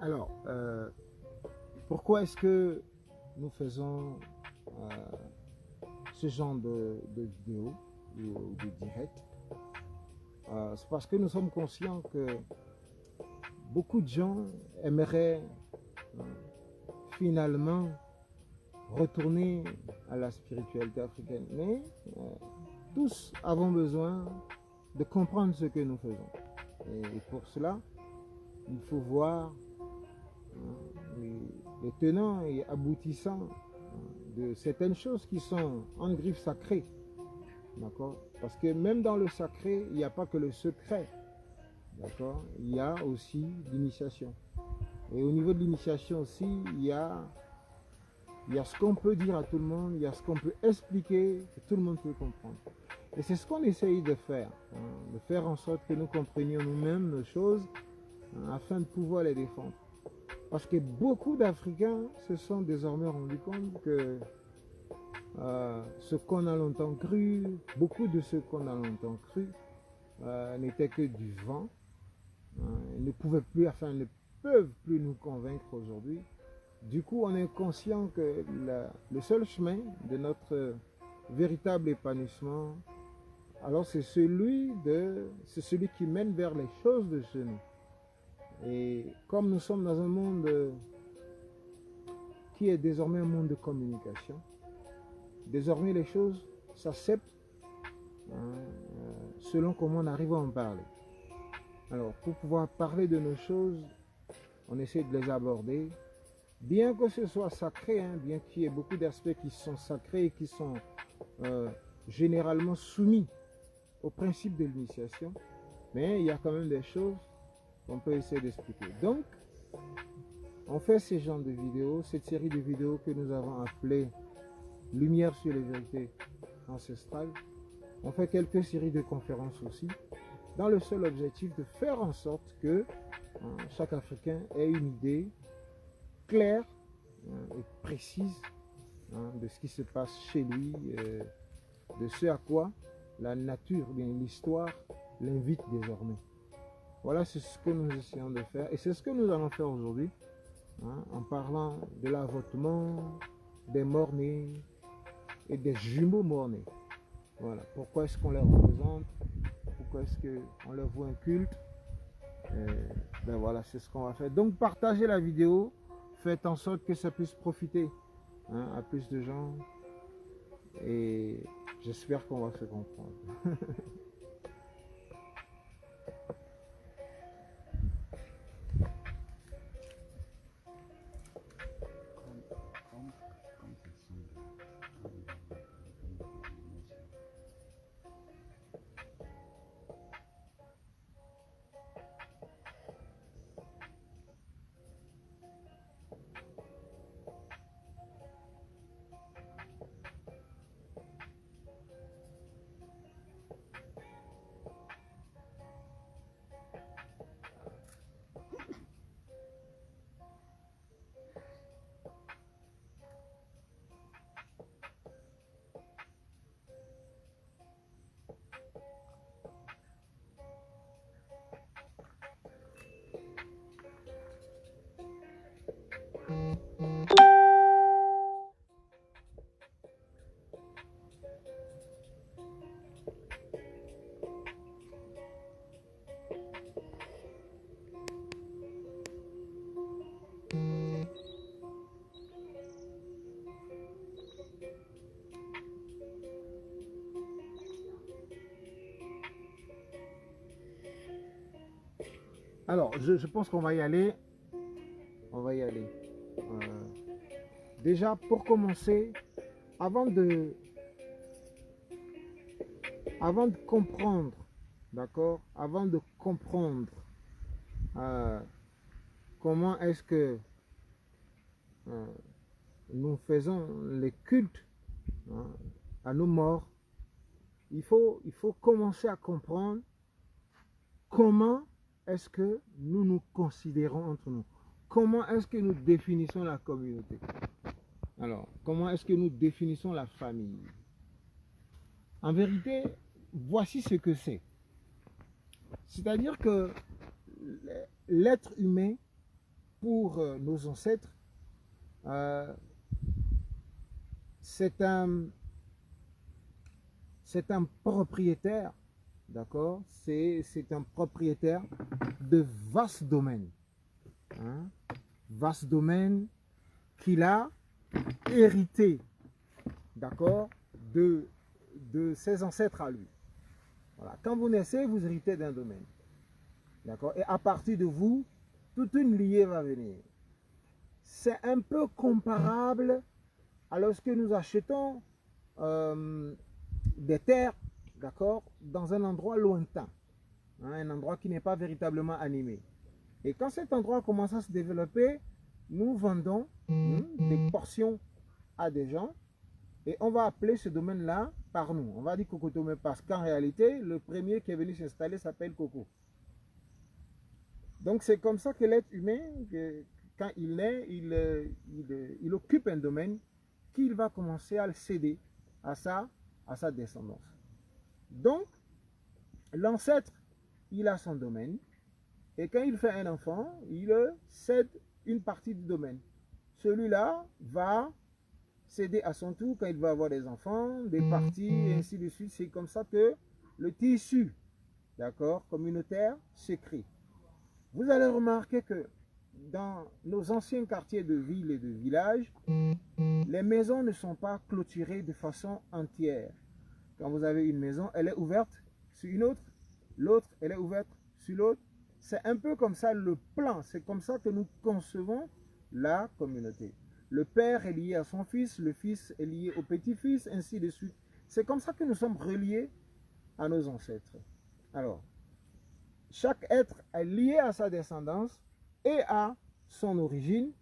Alors, pourquoi est-ce que nous faisons ce genre de vidéo ou de direct? C'est parce que nous sommes conscients que beaucoup de gens aimeraient finalement retourner à la spiritualité africaine, mais tous avons besoin de comprendre ce que nous faisons. Et pour cela, il faut voir les tenants et aboutissants de certaines choses qui sont en griffe sacrée. D'accord? Parce que même dans le sacré, il n'y a pas que le secret. D'accord? Il y a aussi l'initiation. Et au niveau de l'initiation aussi, il y a ce qu'on peut dire à tout le monde, il y a ce qu'on peut expliquer, que tout le monde peut comprendre. Et c'est ce qu'on essaye de faire, de faire en sorte que nous comprenions nous-mêmes nos choses, afin de pouvoir les défendre. Parce que beaucoup d'Africains se sont désormais rendus compte que ce qu'on a longtemps cru, beaucoup de ce qu'on a longtemps cru, n'était que du vent. Ils ne pouvaient plus, ne peuvent plus nous convaincre aujourd'hui. Du coup, on est conscient que le seul chemin de notre véritable épanouissement, alors c'est celui qui mène vers les choses de chez nous. Et comme nous sommes dans un monde qui est désormais un monde de communication, désormais les choses s'acceptent selon comment on arrive à en parler. Alors, pour pouvoir parler de nos choses, on essaie de les aborder, bien que ce soit sacré, bien qu'il y ait beaucoup d'aspects qui sont sacrés et qui sont généralement soumis au principe de l'initiation, mais il y a quand même des choses qu'on peut essayer d'expliquer. Donc, on fait ce genre de vidéos, cette série de vidéos que nous avons appelée Lumière sur les vérités ancestrales. On fait quelques séries de conférences aussi, dans le seul objectif de faire en sorte que chaque Africain ait une idée claire et précise de ce qui se passe chez lui, de ce à quoi la nature, bien l'histoire, l'invite désormais. Voilà, c'est ce que nous essayons de faire et c'est ce que nous allons faire aujourd'hui, en parlant de l'avortement, des morts-nés et des jumeaux morts-nés. Voilà, pourquoi est-ce qu'on les représente, pourquoi est-ce qu'on leur voit un culte. Ben voilà, c'est ce qu'on va faire. Donc partagez la vidéo, faites en sorte que ça puisse profiter à plus de gens et j'espère qu'on va se comprendre. Alors, je pense qu'on va y aller. On va y aller. Déjà, pour commencer, avant de comprendre, d'accord, avant de comprendre comment est-ce que nous faisons les cultes à nos morts, il faut commencer à comprendre comment est-ce que nous nous considérons entre nous. Comment est-ce que nous définissons la communauté? Alors, comment est-ce que nous définissons la famille? En vérité, voici ce que c'est. C'est-à-dire que l'être humain pour nos ancêtres, c'est un propriétaire, d'accord? C'est un propriétaire de vastes domaines. Hein? Vastes domaines qu'il a hérité, d'accord, de ses ancêtres à lui. Voilà. Quand vous naissez, vous héritez d'un domaine. D'accord? Et à partir de vous, toute une lignée va venir. C'est un peu comparable à lorsque nous achetons des terres, d'accord, dans un endroit lointain, hein, un endroit qui n'est pas véritablement animé. Et quand cet endroit commence à se développer, nous vendons des portions à des gens et on va appeler ce domaine-là par nous. On va dire Cocotomé parce qu'en réalité, le premier qui est venu s'installer s'appelle Coco. Donc c'est comme ça que l'être humain, quand il naît, il occupe un domaine qu'il va commencer à le céder à sa descendance. Donc, l'ancêtre, il a son domaine, et quand il fait un enfant, il cède une partie du domaine. Celui-là va céder à son tour quand il va avoir des enfants, des parties, et ainsi de suite. C'est comme ça que le tissu, d'accord, communautaire se crée. Vous allez remarquer que dans nos anciens quartiers de ville et de village, les maisons ne sont pas clôturées de façon entière. Quand vous avez une maison, elle est ouverte sur une autre, l'autre, elle est ouverte sur l'autre. C'est un peu comme ça le plan, c'est comme ça que nous concevons la communauté. Le père est lié à son fils, le fils est lié au petit-fils, ainsi de suite. C'est comme ça que nous sommes reliés à nos ancêtres. Alors, chaque être est lié à sa descendance et à son origine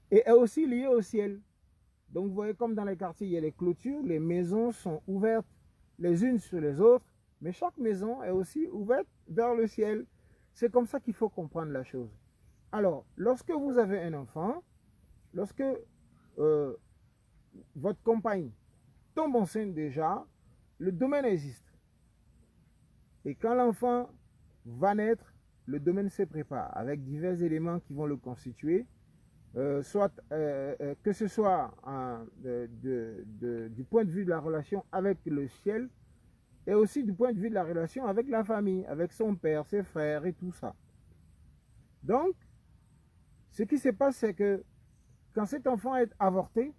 et est aussi lié au ciel. Donc vous voyez comme dans les quartiers, il y a les clôtures, les maisons sont ouvertes les unes sur les autres, mais chaque maison est aussi ouverte vers le ciel. C'est comme ça qu'il faut comprendre la chose. Alors, lorsque vous avez un enfant, lorsque votre compagne tombe enceinte déjà, le domaine existe. Et quand l'enfant va naître, le domaine se prépare avec divers éléments qui vont le constituer. Que ce soit du point de vue de la relation avec le ciel et aussi du point de vue de la relation avec la famille, avec son père, ses frères et tout ça. Donc, ce qui se passe, c'est que quand cet enfant est avorté,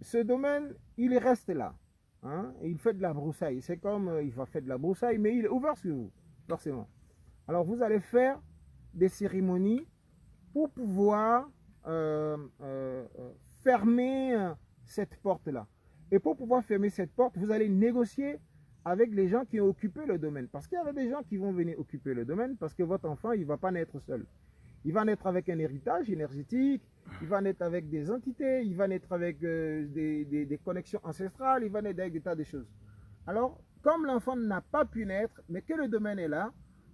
ce domaine, il reste là. Hein? Il fait de la broussaille. C'est comme il va faire de la broussaille, mais il est ouvert sur vous, forcément. Alors, vous allez faire des cérémonies pour pouvoir fermer cette porte-là. Et pour pouvoir fermer cette porte, vous allez négocier avec les gens qui ont occupé le domaine. Parce qu'il y avait des gens qui vont venir occuper le domaine parce que votre enfant, il ne va pas naître seul. Il va naître avec un héritage énergétique, il va naître avec des entités, il va naître avec des connexions ancestrales, il va naître avec des tas de choses. Alors, comme l'enfant n'a pas pu naître, mais que le domaine est là,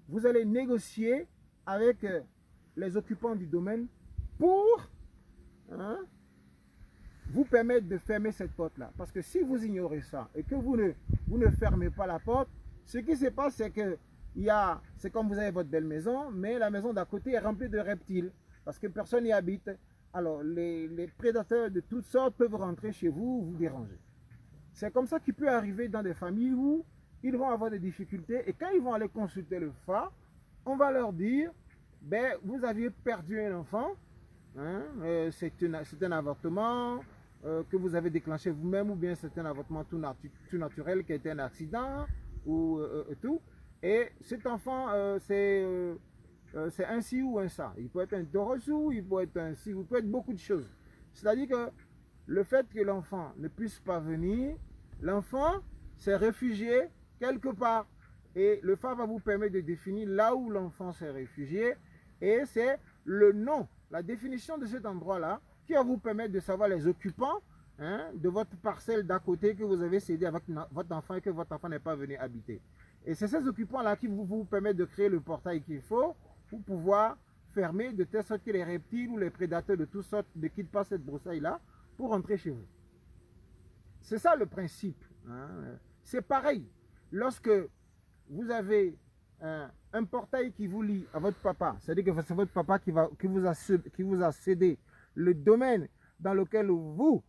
vous allez négocier avec les occupants du domaine pour vous permettre de fermer cette porte-là. Parce que si vous ignorez ça et que vous ne fermez pas la porte, ce qui se passe, c'est que c'est comme vous avez votre belle maison, mais la maison d'à côté est remplie de reptiles, parce que personne n'y habite. Alors, les prédateurs de toutes sortes peuvent rentrer chez vous, vous déranger. C'est comme ça qu'il peut arriver dans des familles où ils vont avoir des difficultés, et quand ils vont aller consulter le FA, on va leur dire, ben, vous aviez perdu un enfant, hein, c'est un avortement que vous avez déclenché vous-même, ou bien c'est un avortement tout naturel qui a été un accident, ou tout. Et cet enfant, c'est un ci ou un ça. Il peut être un dorosou, il peut être un ci, il peut être beaucoup de choses. C'est-à-dire que le fait que l'enfant ne puisse pas venir, l'enfant s'est réfugié quelque part. Et le FA va vous permettre de définir là où l'enfant s'est réfugié. Et c'est le nom, la définition de cet endroit-là, qui va vous permettre de savoir les occupants de votre parcelle d'à côté que vous avez cédé avec votre enfant et que votre enfant n'est pas venu habiter. Et c'est ces occupants-là qui vous permettent de créer le portail qu'il faut pour pouvoir fermer de telle sorte que les reptiles ou les prédateurs de toutes sortes ne quittent pas cette broussaille-là pour rentrer chez vous. C'est ça le principe. Hein. C'est pareil. Lorsque vous avez un portail qui vous lie à votre papa, c'est-à-dire que c'est votre papa qui vous a cédé le domaine dans lequel vous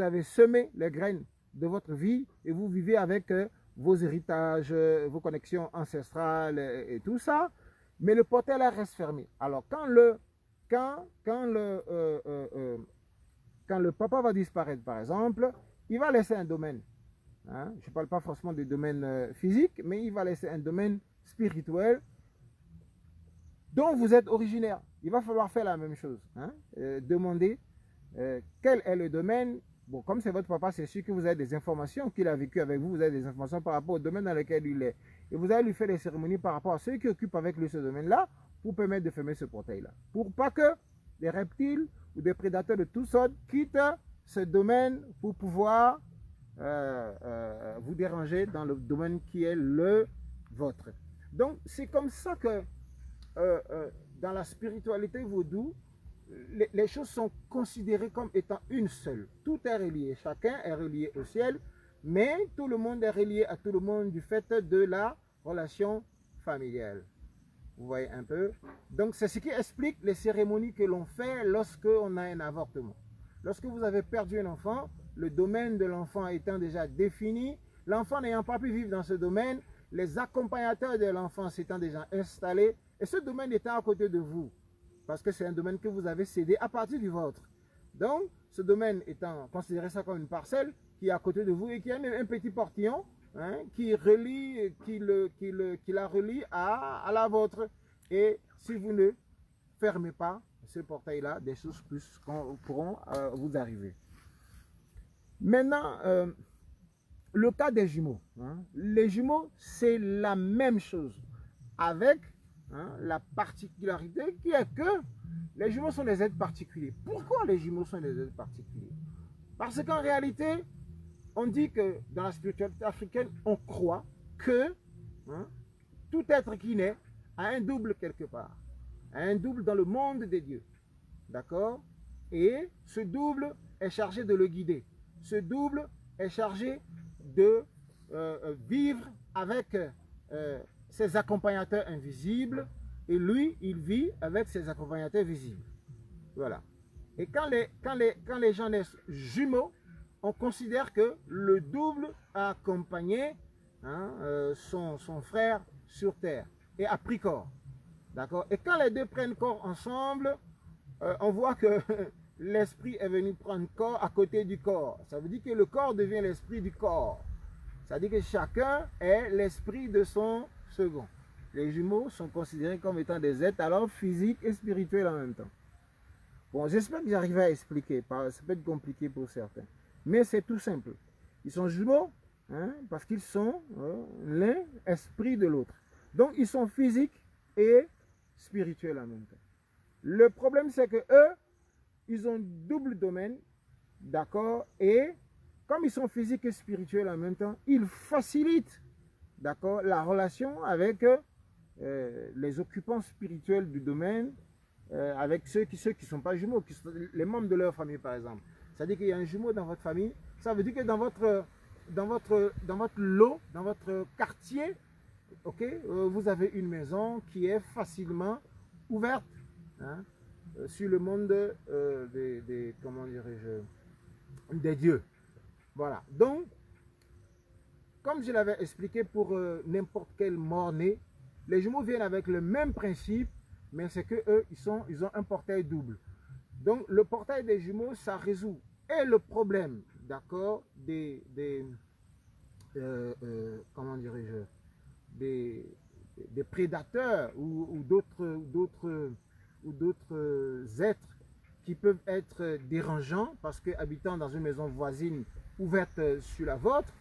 avez semé les graines de votre vie et vous vivez avec vos héritages, vos connexions ancestrales et tout ça, mais le portail là reste fermé. Alors quand le papa va disparaître, par exemple, il va laisser un domaine. Hein? Je ne parle pas forcément du domaine physique, mais il va laisser un domaine spirituel dont vous êtes originaire. Il va falloir faire la même chose. Hein? Demander quel est le domaine. Bon, comme c'est votre papa, c'est sûr que vous avez des informations qu'il a vécues avec vous. Vous avez des informations par rapport au domaine dans lequel il est. Et vous allez lui faire des cérémonies par rapport à ceux qui occupent avec lui ce domaine-là pour permettre de fermer ce portail-là. Pour pas que des reptiles ou des prédateurs de toutes sortes quittent ce domaine pour pouvoir vous déranger dans le domaine qui est le vôtre. Donc, c'est comme ça que dans la spiritualité vaudou, les choses sont considérées comme étant une seule. Tout est relié, chacun est relié au ciel, mais tout le monde est relié à tout le monde du fait de la relation familiale. Vous voyez un peu? Donc, c'est ce qui explique les cérémonies que l'on fait lorsque on a un avortement. Lorsque vous avez perdu un enfant, le domaine de l'enfant étant déjà défini, l'enfant n'ayant pas pu vivre dans ce domaine, les accompagnateurs de l'enfant s'étant déjà installés, et ce domaine étant à côté de vous, parce que c'est un domaine que vous avez cédé à partir du vôtre. Donc, ce domaine étant considéré ça comme une parcelle qui est à côté de vous et qui a même un petit portillon hein, qui la relie à la vôtre. Et si vous ne fermez pas ce portail-là, des choses plus pourront vous arriver. Maintenant, le cas des jumeaux. Hein. Les jumeaux, c'est la même chose, avec la particularité qui est que les jumeaux sont des êtres particuliers. Pourquoi les jumeaux sont des êtres particuliers? Parce qu'en réalité, on dit que dans la spiritualité africaine, on croit que tout être qui naît a un double quelque part, a un double dans le monde des dieux. D'accord? Et ce double est chargé de le guider. Ce double est chargé de vivre avec ses accompagnateurs invisibles et lui, il vit avec ses accompagnateurs visibles. Voilà. Et quand les gens naissent jumeaux, on considère que le double a accompagné son frère sur terre et a pris corps. D'accord? Et quand les deux prennent corps ensemble, on voit que l'esprit est venu prendre corps à côté du corps. Ça veut dire que le corps devient l'esprit du corps. Ça veut dire que chacun est l'esprit de son second. Les jumeaux sont considérés comme étant des êtres alors physiques et spirituels en même temps. Bon, j'espère que j'arrive à expliquer. Ça peut être compliqué pour certains. Mais c'est tout simple. Ils sont jumeaux parce qu'ils sont l'un esprit de l'autre. Donc, ils sont physiques et spirituels en même temps. Le problème, c'est que eux, ils ont double domaine, d'accord? Et comme ils sont physiques et spirituels en même temps, ils facilitent, d'accord, la relation avec les occupants spirituels du domaine, avec ceux qui ne sont pas jumeaux, qui sont les membres de leur famille, par exemple. C'est-à-dire qu'il y a un jumeau dans votre famille, ça veut dire que dans votre lot, dans votre quartier, ok, vous avez une maison qui est facilement ouverte sur le monde comment dirais-je, des dieux. Voilà. Donc, comme je l'avais expliqué pour n'importe quel mort-né, les jumeaux viennent avec le même principe, mais c'est que eux, ils ont un portail double. Donc, le portail des jumeaux, ça résout et le problème, d'accord, comment dirais-je, des prédateurs ou d'autres êtres qui peuvent être dérangeants parce que habitant dans une maison voisine ouverte sur la vôtre,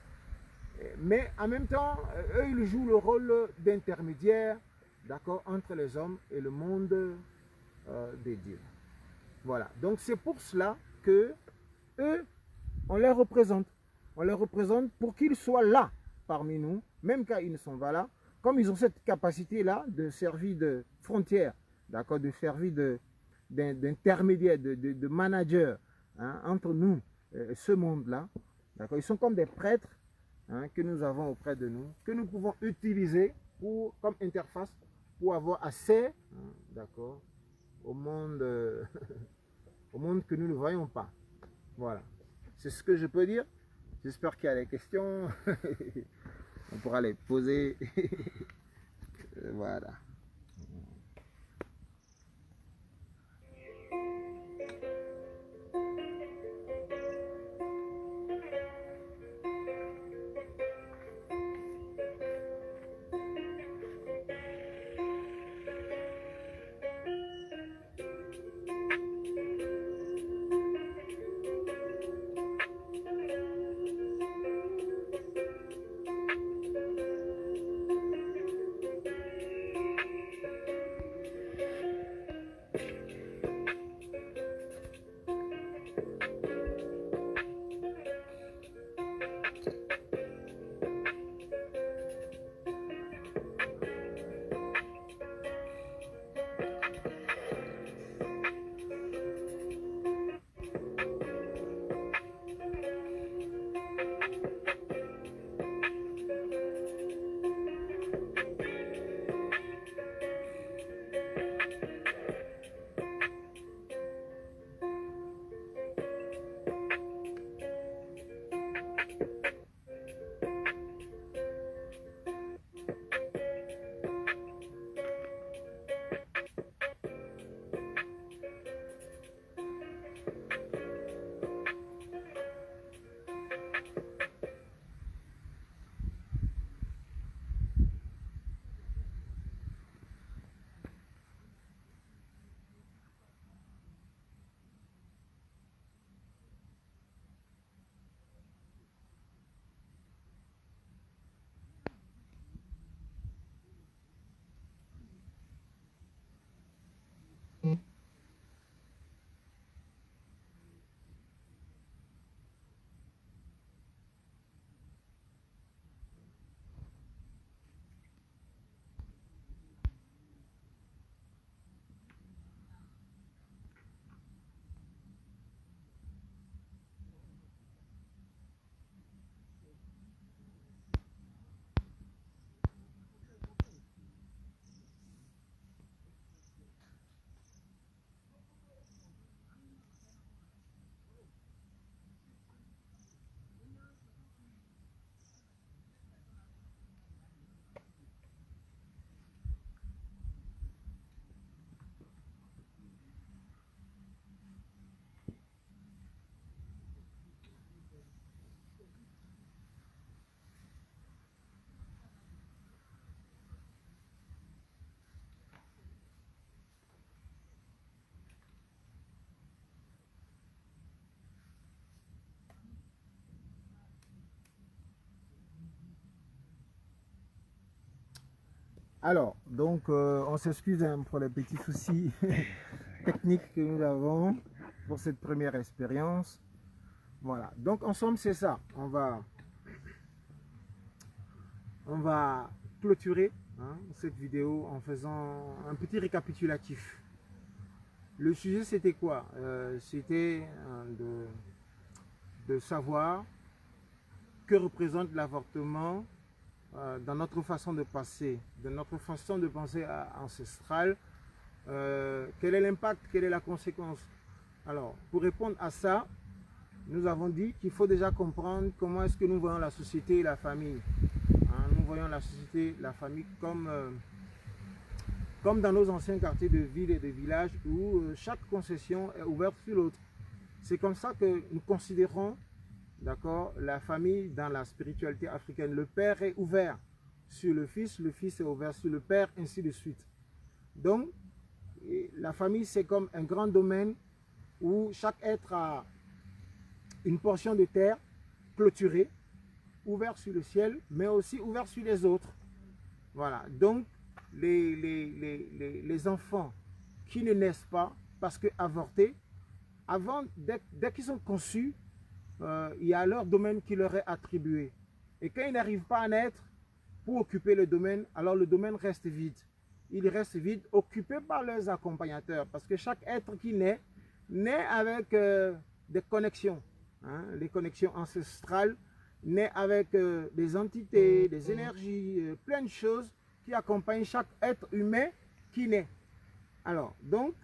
mais en même temps, eux, ils jouent le rôle d'intermédiaire, d'accord, entre les hommes et le monde des dieux. Voilà. Donc c'est pour cela que eux, on les représente. On les représente pour qu'ils soient là parmi nous, même quand ils ne sont pas là. Comme ils ont cette capacité-là de servir de frontière, d'accord, de servir d'intermédiaire, de manager entre nous et ce monde-là. D'accord, ils sont comme des prêtres que nous avons auprès de nous, que nous pouvons utiliser comme interface pour avoir accès, hein, d'accord, au monde, au monde que nous ne voyons pas. Voilà, c'est ce que je peux dire. J'espère qu'il y a des questions. On pourra les poser. Voilà. Alors, donc, on s'excuse hein, pour les petits soucis techniques que nous avons pour cette première expérience. Voilà, donc en somme, c'est ça. On va clôturer hein, cette vidéo en faisant un petit récapitulatif. Le sujet, c'était quoi? C'était de savoir que représente l'avortement dans notre façon de penser, de notre façon de penser ancestrale. Quel est l'impact, quelle est la conséquence? Alors, pour répondre à ça, nous avons dit qu'il faut déjà comprendre comment est-ce que nous voyons la société et la famille. Hein, nous voyons la société, la famille comme dans nos anciens quartiers de ville et de village où chaque concession est ouverte sur l'autre. C'est comme ça que nous considérons, d'accord, la famille dans la spiritualité africaine. Le père est ouvert sur le fils est ouvert sur le père, ainsi de suite. Donc, la famille, c'est comme un grand domaine où chaque être a une portion de terre clôturée, ouverte sur le ciel, mais aussi ouverte sur les autres. Voilà, donc les enfants qui ne naissent pas parce que avortés, dès qu'ils sont conçus, il y a leur domaine qui leur est attribué. Et quand ils n'arrivent pas à naître pour occuper le domaine, alors le domaine reste vide. Il reste vide, occupé par leurs accompagnateurs. Parce que chaque être qui naît avec des connexions. Hein, les connexions ancestrales, naît avec des entités, des énergies, plein de choses qui accompagne chaque être humain qui naît. Alors, donc,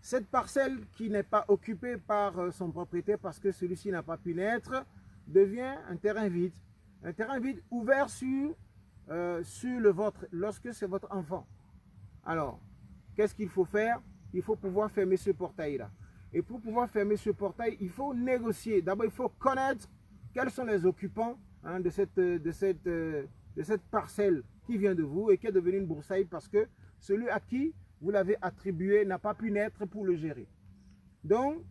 cette parcelle qui n'est pas occupée par son propriétaire parce que celui-ci n'a pas pu naître, devient un terrain vide. Un terrain vide ouvert sur le vôtre, lorsque c'est votre enfant. Alors, qu'est-ce qu'il faut faire? Il faut pouvoir fermer ce portail-là. Et pour pouvoir fermer ce portail, il faut négocier. D'abord, il faut connaître quels sont les occupants hein, de cette parcelle qui vient de vous et qui est devenue une broussaille parce que celui à qui vous l'avez attribué n'a pas pu naître pour le gérer. Donc,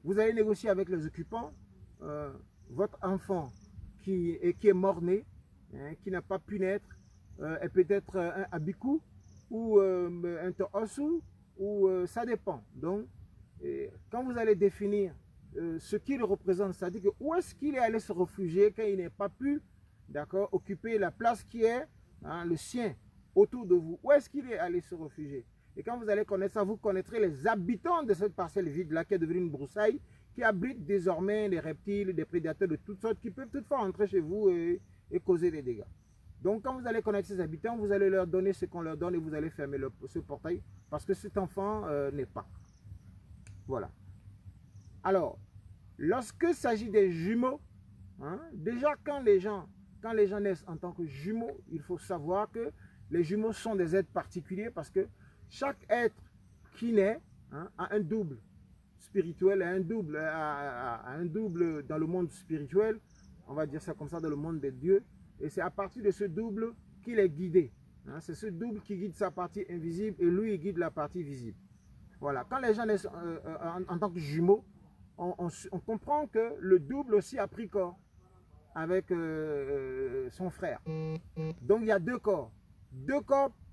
vous allez négocier avec les occupants. Votre enfant qui est mort-né, hein, qui n'a pas pu naître, est peut-être un abikou ou un to'osu, ou ça dépend. Donc, quand vous allez définir ce qu'il représente, c'est-à-dire que où est-ce qu'il est allé se réfugier quand il n'a pas pu, d'accord, occuper la place qui est hein, le sien autour de vous. Où est-ce qu'il est allé se réfugier? Et quand vous allez connaître ça, vous connaîtrez les habitants de cette parcelle vide-là qui est devenue une broussaille, qui abrite désormais des reptiles, des prédateurs de toutes sortes qui peuvent toutefois entrer chez vous et causer des dégâts. Donc quand vous allez connaître ces habitants, vous allez leur donner ce qu'on leur donne et vous allez fermer ce portail parce que cet enfant n'est pas. Voilà. Alors, lorsqu'il s'agit des jumeaux, hein, déjà quand les gens naissent en tant que jumeaux, il faut savoir que les jumeaux sont des êtres particuliers parce que chaque être qui naît hein, a un double spirituel, a un double dans le monde spirituel, on va dire ça comme ça, dans le monde des dieux, et c'est à partir de ce double qu'il est guidé. Hein, c'est ce double qui guide sa partie invisible et lui il guide la partie visible. Voilà, quand les gens naissent en tant que jumeaux, on comprend que le double aussi a pris corps avec son frère. Donc il y a deux corps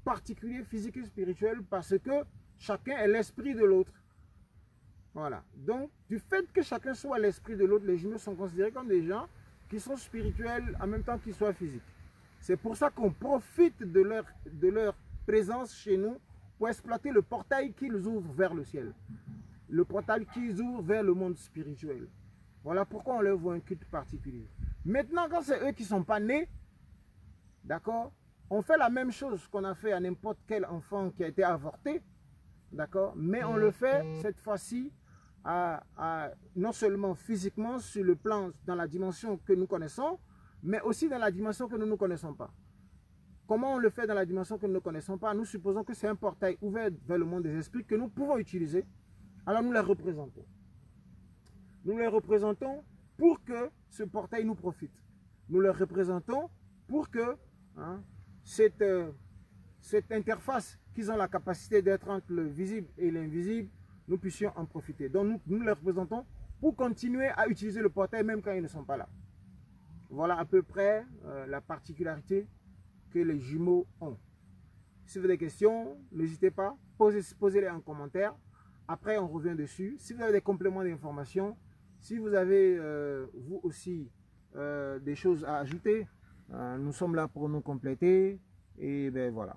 particuliers, physiques et spirituels, parce que chacun est l'esprit de l'autre. Voilà. Donc, du fait que chacun soit l'esprit de l'autre, les jumeaux sont considérés comme des gens qui sont spirituels en même temps qu'ils soient physiques. C'est pour ça qu'on profite de leur présence chez nous pour exploiter le portail qu'ils ouvrent vers le ciel. Le portail qu'ils ouvrent vers le monde spirituel. Voilà pourquoi on leur voit un culte particulier. Maintenant, quand c'est eux qui ne sont pas nés, d'accord, on fait la même chose qu'on a fait à n'importe quel enfant qui a été avorté, d'accord, mais on le fait cette fois-ci non seulement physiquement sur le plan, dans la dimension que nous connaissons, mais aussi dans la dimension que nous ne connaissons pas. Comment on le fait dans la dimension que nous ne connaissons pas? Nous supposons que c'est un portail ouvert vers le monde des esprits que nous pouvons utiliser. Alors nous les représentons. Nous les représentons pour que ce portail nous profite. Nous les représentons pour que hein, cette interface qu'ils ont la capacité d'être entre le visible et l'invisible, nous puissions en profiter. Donc nous les représentons pour continuer à utiliser le portail même quand ils ne sont pas là. Voilà à peu près la particularité que les jumeaux ont. Si vous avez des questions, n'hésitez pas, posez-les en commentaire. Après, on revient dessus. Si vous avez des compléments d'information, si vous avez vous aussi des choses à ajouter, nous sommes là pour nous compléter. Et ben voilà.